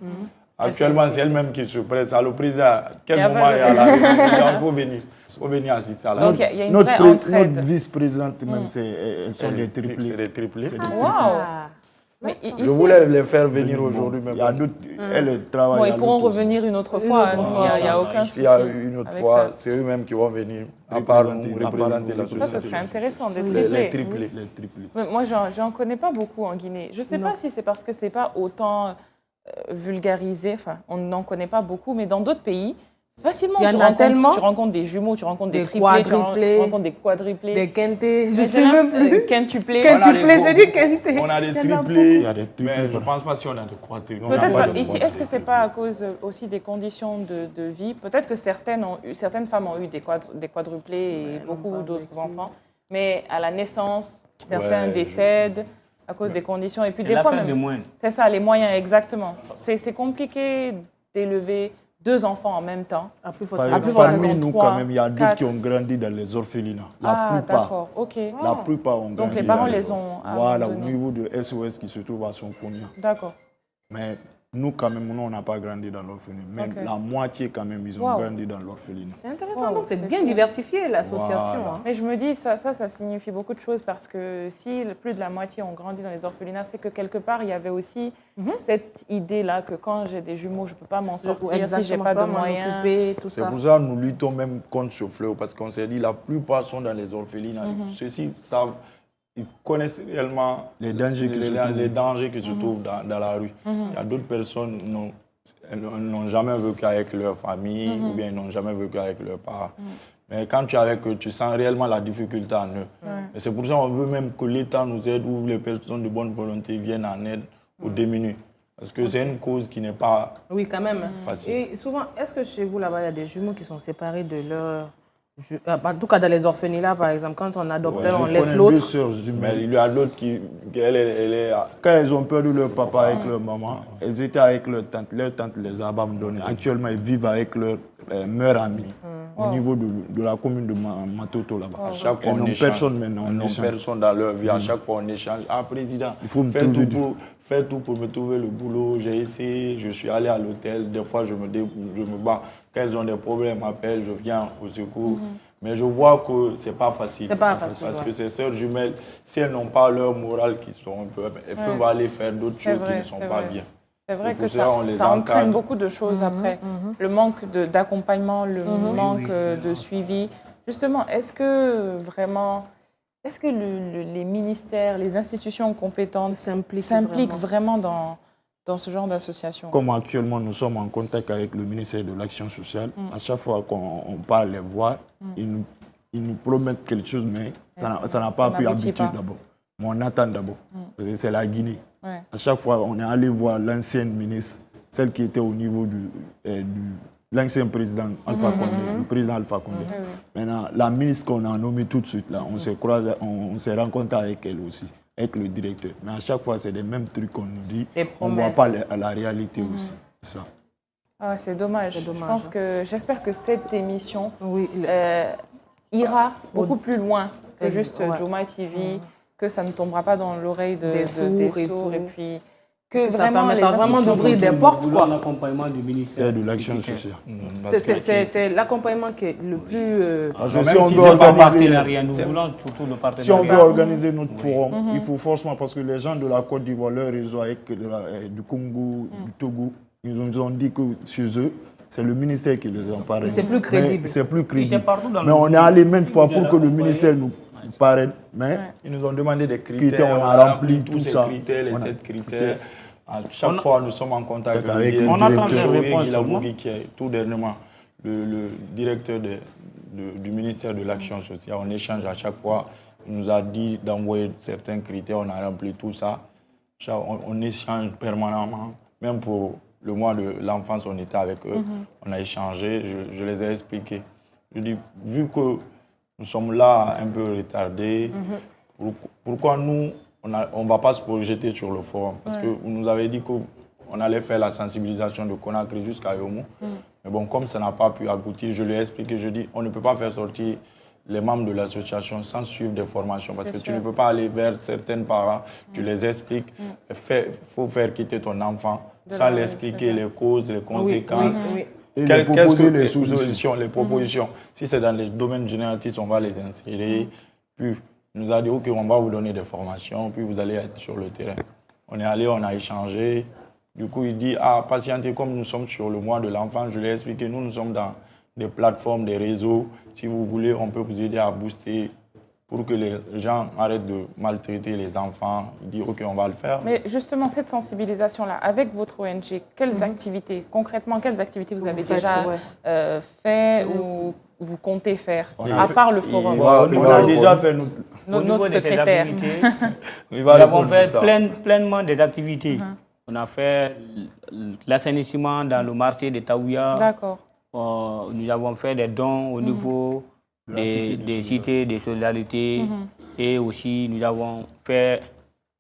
Actuellement, c'est elle-même qui se prête. Alors, le président, à quel moment il y a la réunion? Il faut venir assister à la réunion. Donc, il y a une vraie entraide. Notre vice-présidente, même, elles sont des triplés. C'est des triplés. Mais je voulais les faire venir aujourd'hui. Il y a d'autres. Elles travaillent. Bon, ils pourront revenir une autre fois. Il n'y a aucun souci. S'il y a une autre fois, c'est eux-mêmes qui vont venir représenter la société. Ça, ce serait intéressant, des triplés. Les triplés. Moi, j'en connais pas beaucoup en Guinée. Je ne sais pas si c'est parce que ce n'est pas autant vulgarisé. Enfin, on n'en connaît pas beaucoup, mais dans d'autres pays, facilement, tu rencontres des jumeaux, tu rencontres des triplés, tu rencontres des quadruplés. Des quintés, je ne sais même plus. Quintuplés. J'ai dit quintés. On a des triplés, mais je ne pense pas si on a des quadruplés. Peut-être pas. Ici, est-ce que ce n'est pas à cause aussi des conditions de vie? Peut-être que certaines femmes ont eu des quadruplés et beaucoup d'autres enfants, mais à la naissance, certains décèdent à cause des conditions. Et puis des fois même, c'est ça, les moyens, exactement. C'est compliqué d'élever 2 enfants en même temps. Parmi nous, quand même, il y a d'autres qui ont grandi dans les orphelinats. La plupart. D'accord, ok. La plupart ont grandi. Donc les parents les ont Voilà, au niveau de SOS qui se trouve à Sonfonia. D'accord. Mais nous, quand même, on n'a pas grandi dans l'orphelinat. Même la moitié, quand même, ils ont grandi dans l'orphelinat. C'est intéressant. Donc, c'est bien diversifié, l'association. Voilà. Mais je me dis, ça signifie beaucoup de choses parce que si plus de la moitié ont grandi dans les orphelinats, c'est que quelque part, il y avait aussi cette idée-là que quand j'ai des jumeaux, je ne peux pas m'en sortir si je n'ai pas de moyens. C'est pour ça que nous luttons même contre ce fléau parce qu'on s'est dit, la plupart sont dans les orphelinats. Ceux-ci savent. Ils connaissent réellement les dangers qui se trouvent dans la rue. Il y a d'autres personnes qui n'ont jamais vécu avec leur famille ou bien ils n'ont jamais vécu avec leurs parents. Mais quand tu es avec eux, tu sens réellement la difficulté en eux. Et c'est pour ça qu'on veut même que l'État nous aide ou les personnes de bonne volonté viennent en aide aux démunis. Parce que c'est une cause qui n'est pas facile. Et souvent, est-ce que chez vous, là-bas, il y a des jumeaux qui sont séparés de leur... En tout cas, dans les orphelinats, par exemple, quand on adopte, on laisse l'autre. Mais il y a d'autres qui... Quand elles ont perdu leur papa avec leur maman, elles étaient avec leur tante. Leur tante les a abandonnés. Actuellement, ils vivent avec leur meilleur ami au niveau de la commune de Matoto, là-bas. À chaque fois, on échange. Personne maintenant. On n'a personne dans leur vie. À chaque fois, on échange. Ah, président, il faut fais tout pour me trouver le boulot. J'ai essayé, je suis allé à l'hôtel. Des fois, je me bats. Quand elles ont des problèmes, m'appellent, je viens au secours. Mais je vois que ce n'est pas facile. Parce que ces sœurs jumelles, si elles n'ont pas leur morale, elles peuvent aller faire d'autres choses qui ne sont pas bien. C'est vrai que ça entraîne beaucoup de choses après. Le manque d'accompagnement, le manque de suivi. Justement, est-ce que les ministères, les institutions compétentes s'impliquent vraiment dans ce genre d'association? Comme actuellement, nous sommes en contact avec le ministère de l'Action sociale. À chaque fois qu'on parle les voir, ils nous promettent quelque chose, mais ça n'a pas pu aboutir d'abord. Mais on attend d'abord. C'est la Guinée. Ouais. À chaque fois, on est allé voir l'ancienne ministre, celle qui était au niveau l'ancien président Alpha Condé, le président Alpha Condé. Maintenant, la ministre qu'on a nommée tout de suite, là, on s'est croisé, on s'est rencontré avec elle aussi, avec le directeur. Mais à chaque fois, c'est les mêmes trucs qu'on nous dit. On ne voit pas la réalité aussi. C'est ça. Ah, c'est dommage. J'espère que cette émission ira beaucoup plus loin que juste Djuma TV, que ça ne tombera pas dans l'oreille des sourds et puis que vraiment ça permettra vraiment d'ouvrir des portes. L'accompagnement du ministère de l'Action sociale. C'est l'accompagnement qui est le plus... Parce que si on doit organiser, nous voulons surtout le partenariat. Si on veut organiser notre forum, il faut forcément, parce que les gens de la Côte d'Ivoire, leur réseau avec du Congo, du Togo, ils nous ont dit que chez eux, c'est le ministère qui les a parrainés. C'est plus crédible. C'est plus crédible. Mais on est allé maintes fois pour que le ministère nous parraine. Mais ils nous ont demandé des critères. On a rempli tout ça. Les 7 critères. À chaque fois, nous sommes en contact avec on attend des réponses. Tout dernièrement, le directeur du ministère de l'Action sociale, on échange à chaque fois. Il nous a dit d'envoyer certains critères. On a rempli tout ça. On échange permanemment. Même pour le mois de l'enfance, on était avec eux. On a échangé. Je les ai expliqués. Je dis, vu que nous sommes là un peu retardés, pourquoi nous, on ne va pas se projeter sur le forum? Parce que vous nous avez dit qu'on allait faire la sensibilisation de Conakry jusqu'à Yomou. Mais bon, comme ça n'a pas pu aboutir, je lui ai expliqué, je dis, on ne peut pas faire sortir les membres de l'association sans suivre des formations. Parce que tu ne peux pas aller vers certains parents, tu les expliques, il faut faire quitter ton enfant sans lui expliquer les causes, les conséquences. Qu'est-ce que les solutions, les propositions? Si c'est dans les domaines génératifs, on va les insérer. Puis, il nous a dit, OK, on va vous donner des formations, puis vous allez être sur le terrain. On est allé, on a échangé. Du coup, il dit, patientez, comme nous sommes sur le mois de l'enfant, je lui ai expliqué, nous sommes dans des plateformes, des réseaux. Si vous voulez, on peut vous aider à booster pour que les gens arrêtent de maltraiter les enfants. Il dit, OK, on va le faire. Mais justement, cette sensibilisation-là, avec votre ONG, quelles activités, concrètement, quelles activités vous avez déjà fait ou vous comptez faire, à part le forum? On a déjà fait notre secrétaire. Nous avons fait pleinement des activités. On a fait l'assainissement dans le marché de Taouya. D'accord. Nous avons fait des dons au niveau des cités de solidarité. Et aussi, nous avons fait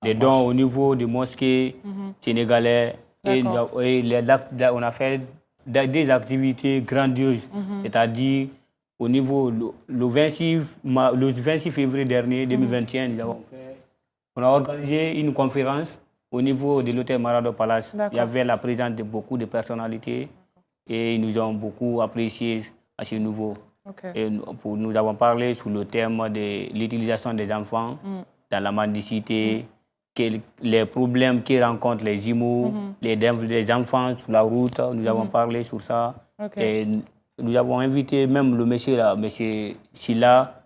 des dons au niveau des mosquées sénégalais. Et on a fait des activités grandioses, c'est-à-dire au niveau, le 26 février dernier, 2021, on a organisé une conférence au niveau de l'hôtel Marado Palace. Il y avait la présence de beaucoup de personnalités et ils nous ont beaucoup apprécié à ce niveau. Et nous avons parlé sur le thème de l'utilisation des enfants dans la mendicité, les problèmes qu'ils rencontrent les IMO, les enfants sur la route. Nous avons parlé sur ça. Et nous avons invité même le monsieur là, monsieur Silla,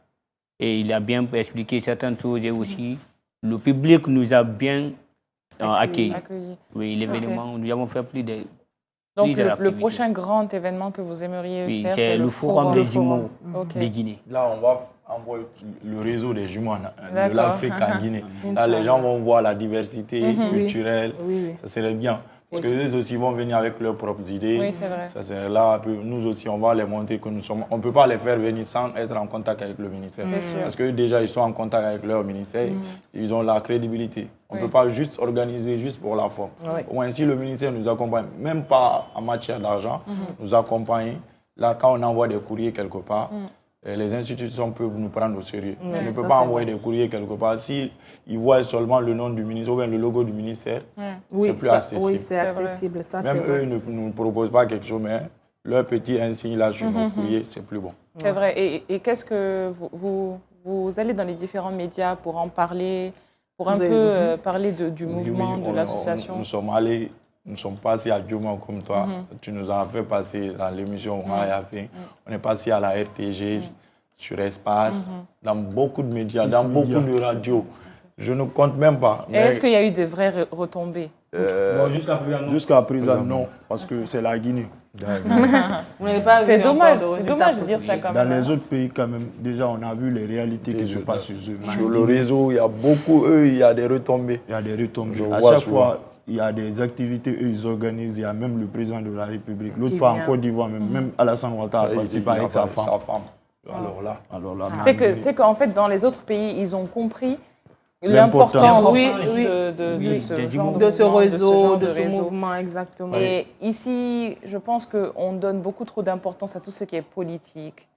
et il a bien expliqué certaines choses et aussi le public nous a bien accueillis. Oui, l'événement, nous avons fait plus de... Donc le prochain grand événement que vous aimeriez faire, c'est le forum des jumeaux de Guinée. Là, on va envoyer le réseau des jumeaux de l'Afrique en Guinée. Là, les gens vont voir la diversité culturelle. Ça serait bien. Parce qu'eux aussi vont venir avec leurs propres idées. Oui, c'est vrai. Ça serait là, nous aussi, on va les montrer que nous sommes... On ne peut pas les faire venir sans être en contact avec le ministère. Parce que déjà, ils sont en contact avec leur ministère. Ils ont la crédibilité. On ne peut pas juste organiser juste pour la forme. Au moins, si le ministère nous accompagne, même pas en matière d'argent, nous accompagne. Là, quand on envoie des courriers quelque part, les institutions peuvent nous prendre au sérieux. On ne peut pas envoyer des courriers quelque part. S'ils voient seulement le nom du ministère ou bien le logo du ministère, c'est plus accessible. Oui, c'est accessible. Ça, même eux, ils ne nous proposent pas quelque chose, mais leur petit insigne là sur nos courriers, c'est plus bon. C'est vrai. Et qu'est-ce que vous allez dans les différents médias pour en parler, pour un peu parler du mouvement, de l'association? Nous sommes allés... Nous sommes passés à Djoma comme toi. Tu nous as fait passer dans l'émission On est passé à la RTG, sur Espace, dans beaucoup de médias, dans beaucoup de radios. Je ne compte même pas. Et est-ce qu'il y a eu de vraies retombées? Bon, jusqu'à présent, non. Jusqu'à présent, non, parce que c'est la Guinée. Vous n'avez pas C'est vu dommage, encore de c'est dommage de résultats dire ça quand Dans même. les autres pays, quand même, déjà, on a vu les réalités qui se passent chez eux. Sur le réseau, il y a beaucoup, il y a des retombées. Il y a des retombées. Je À vois chaque souvent. fois, il y a des activités, eux, ils organisent. Il y a même le président de la République. L'autre fois, en vient. Côte d'Ivoire, même Alassane Ouattara a participé avec sa femme. Alors là, C'est qu'en fait, dans les autres pays, ils ont compris L'importance. l'importance Oui, de ce des genre de ce mouvement, réseau, genre de ce réseau. mouvement, exactement. Et ici, je pense qu'on donne beaucoup trop d'importance à tout ce qui est politique,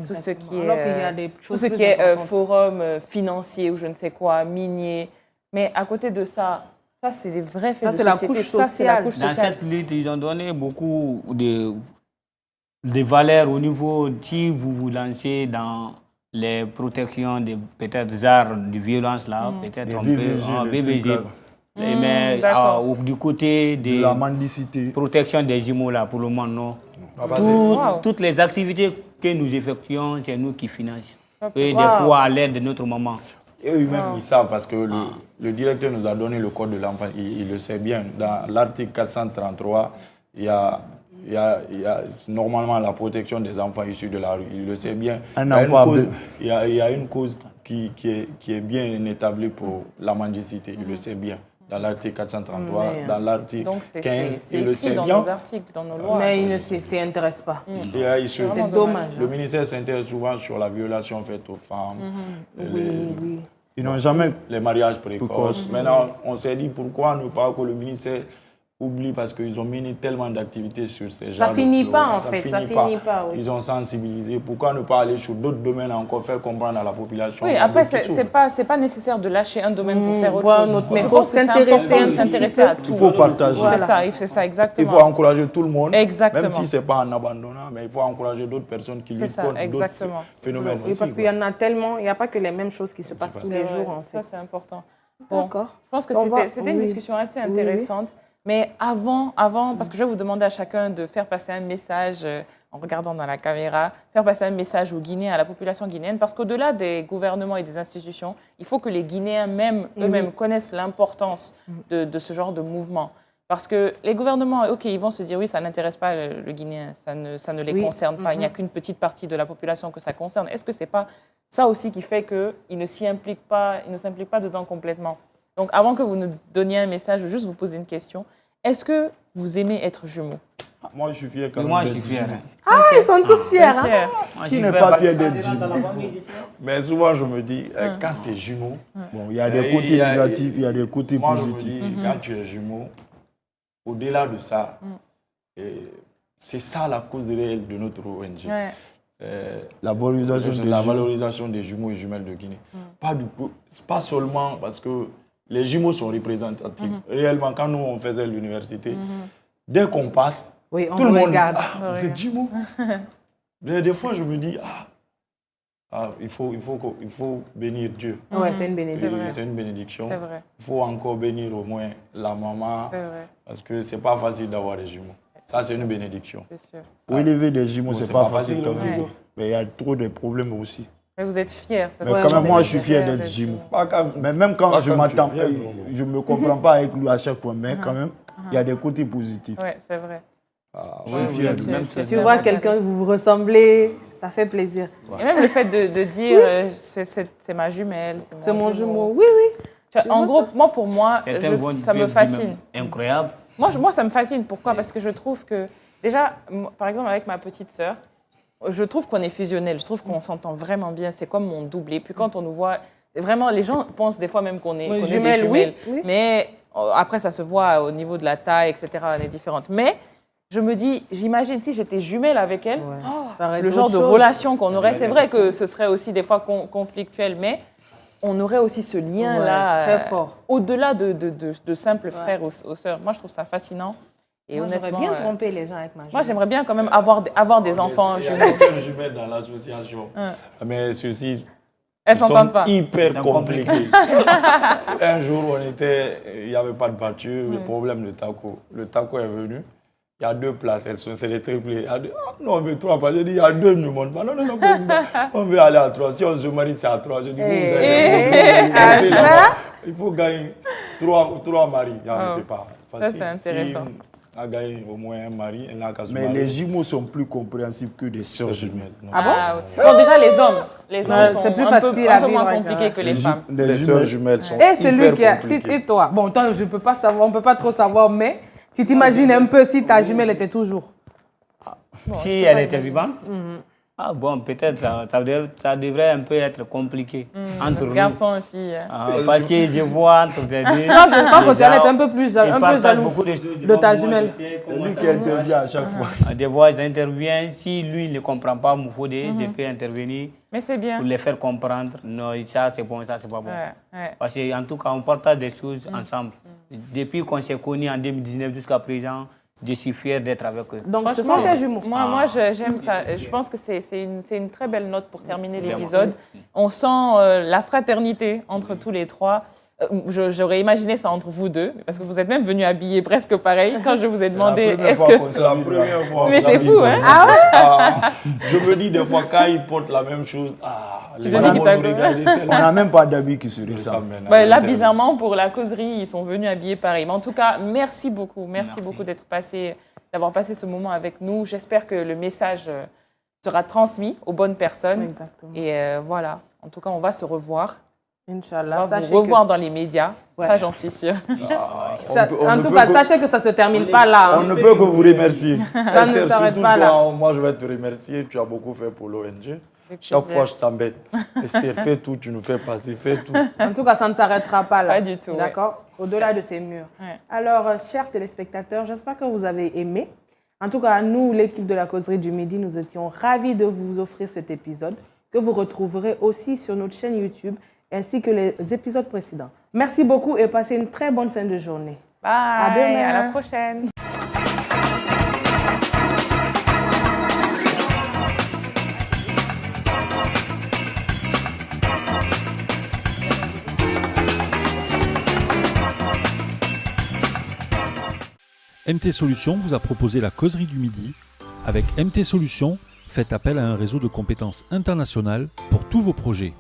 tout ce qui Alors qu'il y a est, des tout choses ce plus qui est importantes. forum financier ou je ne sais quoi, minier. Mais à côté de ça, ça c'est des vrais faits Ça, de c'est la société. couche Ça, c'est la sociale. couche Dans sociale. cette lutte, ils ont donné beaucoup de valeurs au niveau, si vous vous lancez dans les protections des peut-être arts de violence, là, peut-être Les on VVG, peut en les VVG. trucs là. Mais d'accord. du côté De des la mendicité. protections des jumeaux, là, pour le moment, non. Wow. Toutes les activités que nous effectuons, c'est nous qui finançons. Et Wow. des fois, à l'aide de notre maman. Et eux-mêmes, ils savent parce que le directeur nous a donné le code de l'enfant. Il le sait bien. Dans l'article 433, il y a normalement la protection des enfants issus de la rue. Il le sait bien. Un Il y a une enfant cause- bleu. il y a une cause qui est bien établie pour la mendicité. Il le sait bien. Dans l'article 433, dans l'article Donc c'est 15, c'est il le écrit sait dans bien. nos articles, dans nos lois. Mais ils ne s'y intéressent pas. Et là, il se- C'est dommage. Le ministère s'intéresse souvent sur la violation faite aux femmes, Oui. Ils n'ont jamais. les mariages précoces. Précoces. Maintenant, on s'est dit pourquoi ne pas que le ministère oublie parce qu'ils ont mené tellement d'activités sur ces genres de finit pas, programmes. en fait, ça finit pas, oui. Ils ont sensibilisé. Pourquoi ne pas aller sur d'autres domaines encore, faire comprendre à la population? Oui, après, d'autres qui c'est pas nécessaire de lâcher un domaine pour faire autre voir chose. notre- mais Je faut pense que c'est s'intéresser important un de tout petit s'intéresser peu. à tout. Il faut partager. C'est ça, Il exactement. faut encourager tout le monde, Exactement. même si ce n'est pas en abandonnant, mais il faut encourager d'autres personnes qui C'est luttent ça, contre d'autres exactement. phénomènes. Oui, aussi, parce qu'il y en a tellement, il n'y a pas que les mêmes choses qui se passent tous les C'est jours, vrai, en ça, fait. c'est important. Bon, D'accord. je pense que On va- c'était une oui. discussion assez Oui, oui. intéressante. Mais avant, parce que je vais vous demander à chacun de faire passer un message, en regardant dans la caméra, faire passer un message aux Guinéens, à la population guinéenne, parce qu'au-delà des gouvernements et des institutions, il faut que les Guinéens eux-mêmes connaissent l'importance de ce genre de mouvement. Parce que les gouvernements, OK, ils vont se dire, oui, ça n'intéresse pas le Guinéen, ça ne les Oui. concerne pas, il n'y a qu'une petite partie de la population que ça concerne. Est-ce que ce n'est pas ça aussi qui fait qu'ils ne s'impliquent pas dedans complètement? Donc, avant que vous nous donniez un message, je veux juste vous poser une question. Est-ce que vous aimez être jumeaux? Moi, je suis fier quand Et même. moi, je d'être suis fier. jumeau. hein. Ils sont tous fiers. Hein? Fier. Moi, je Qui suis n'est fier pas parce- fier d'être jumeau? Mais souvent, je me dis, quand tu es jumeau, Bon, il y a Et des il côtés y a- négatifs, il y a des côtés moi, je me positifs. dis, quand tu es jumeau, au-delà de ça, c'est ça la cause réelle de notre ONG. Ouais. La valorisation des La jumeaux. valorisation des jumeaux et jumelles de Guinée. Pas seulement parce que les jumeaux sont représentatifs. Réellement, quand nous, on faisait l'université, dès qu'on passe, Oui, on tout le monde dit, regarde. ah, vous êtes jumeaux. Mais des fois, je me dis, il faut bénir Dieu. Ouais, c'est une bénédiction. vrai. C'est une bénédiction. C'est vrai. Il faut encore bénir au moins la maman, C'est vrai, parce que c'est pas facile d'avoir des jumeaux. Ça, c'est une bénédiction. c'est sûr. Pour élever des jumeaux, Bon, c'est c'est pas pas facile. facile, quand ouais. même. Mais il y a trop de problèmes aussi. Mais vous êtes fiers. Ça Mais se quand sent, même, moi, vous je suis êtes fier fiers d'être jumeau. Pas quand- Mais même quand Pas je comme m'attends, tu es fier, non, non. je ne me comprends pas avec lui à chaque fois, mais quand même, il y a des côtés positifs. Oui, c'est vrai. Je suis fier de lui. Même Tu vois quelqu'un que vous vous ressemblez, ça fait plaisir. Et même le fait de dire, c'est ma jumelle, C'est mon jumeau. Oui, oui. Tu vois, en gros, pour moi, Certains vont ça me dire fascine. même incroyable. Moi, ça me fascine. Pourquoi? Parce que je trouve que, déjà, par exemple, avec ma petite sœur, je trouve qu'on est fusionnel. Je trouve qu'on s'entend vraiment bien. C'est comme mon doublé. Puis quand on nous voit, vraiment, les gens pensent des fois même qu'on est, Oui, qu'on est jumelles, des jumelles. oui, oui. Mais après, ça se voit au niveau de la taille, etc. On est différentes. Mais je me dis, j'imagine si j'étais jumelle avec elle, Ça aurait le été genre autre de chose. relation qu'on aurait. C'est vrai que ce serait aussi des fois conflictuel, mais on aurait aussi ce lien-là. Ouais, très fort. Au-delà de simples frères ou sœurs. Moi, je trouve ça fascinant. Et Moi, j'aurais honnêtement, bien trompé les gens avec ma moi, jumelle. j'aimerais bien quand même avoir des enfants Il y a jumeaux. des sœurs jumelles dans l'association. Mais ceux-ci Elles sont s'entendent pas. hyper C'est compliqués. Un jour, il n'y avait pas de voiture, le problème de taco. Le taco est venu. Il y a 2 places, c'est des triplés. Il y a deux, non, on veut 3 places. J'ai dit, il y a 2, ne monte pas. Non, président, on veut aller à 3. Si on se marie, c'est à 3. J'ai dit, vous allez là-bas. Il faut gagner 3 maris. Ah, mais c'est pas facile. Ça, c'est intéressant. Si on a gagné au moins un mari, elle n'a qu'à se Mais marier. les jumeaux sont plus compréhensibles que des sœurs jumelles. Non. Ah bon? oui. Bon, déjà, les hommes c'est sont plus un peu facile à moins vivre avec, compliqués que les femmes. Les sœurs jumelles sont Et celui hyper qui a. compliquées. Et toi? Bon, toi, je peux pas savoir, on peut pas trop savoir, mais tu t'imagines un peu si ta jumelle était toujours. Si elle était vivante, ah bon, peut-être ça devrait un peu être compliqué entre nous. Garçon et fille. Ah, parce que je vois entre les deux. Non, je pense que tu allais être un peu plus ils un peu partagent jaloux beaucoup de choses. de ta Moi, jumelle. je sais C'est comment lui ça qui intervient à chaque fois. Des fois, ils interviennent. Si lui ne comprend pas Moufodé, je peux intervenir Mais c'est bien. pour les faire comprendre. Non, ça c'est bon, ça c'est pas bon. Ouais. Parce qu'en tout cas, on partage des choses ensemble. Depuis qu'on s'est connus en 2019 jusqu'à présent, je suis fier d'être avec eux. Donc, ce Franchement, sont tes jumeaux. Moi, j'aime ça. Je pense que c'est une très belle note pour terminer Vraiment. l'épisode. On sent la fraternité entre tous les trois. J'aurais imaginé ça entre vous deux, parce que vous êtes même venus habillés presque pareil. Quand je vous ai demandé, est-ce que... C'est la première fois. Mais c'est fou, hein? Je me dis des fois, quand ils portent la même chose, Tu les te dis gens qu'il vont t'a- nous regarder On tellement. n'a même pas d'habits qui se Ça ressemblent. mène à Là, l'intérieur. bizarrement, pour la causerie, ils sont venus habillés pareil. Mais en tout cas, merci beaucoup. Merci beaucoup d'avoir passé ce moment avec nous. J'espère que le message sera transmis aux bonnes personnes. Exactement. Et voilà. En tout cas, on va se revoir. On Inch'Allah. va vous revoir dans les médias. Ouais. Ça, j'en suis sûre. En tout cas, sachez que ça ne se termine pas là. On ne peut que vous remercier. Ça ne Esther, s'arrête surtout pas là. toi, moi, je vais te remercier. Tu as beaucoup fait pour l'ONG. Chaque fois, je t'embête. Esther, fais tout, tu nous fais passer, fais tout. En tout cas, ça ne s'arrêtera pas là. Pas du tout, ouais. D'accord? Au-delà de ces murs. Ouais. Alors, chers téléspectateurs, j'espère que vous avez aimé. En tout cas, nous, l'équipe de la Causerie du Midi, nous étions ravis de vous offrir cet épisode que vous retrouverez aussi sur notre chaîne YouTube ainsi que les épisodes précédents. Merci beaucoup et passez une très bonne fin de journée. Bye. À demain. À la prochaine. MT Solutions vous a proposé la causerie du midi. Avec MT Solutions, faites appel à un réseau de compétences internationales pour tous vos projets.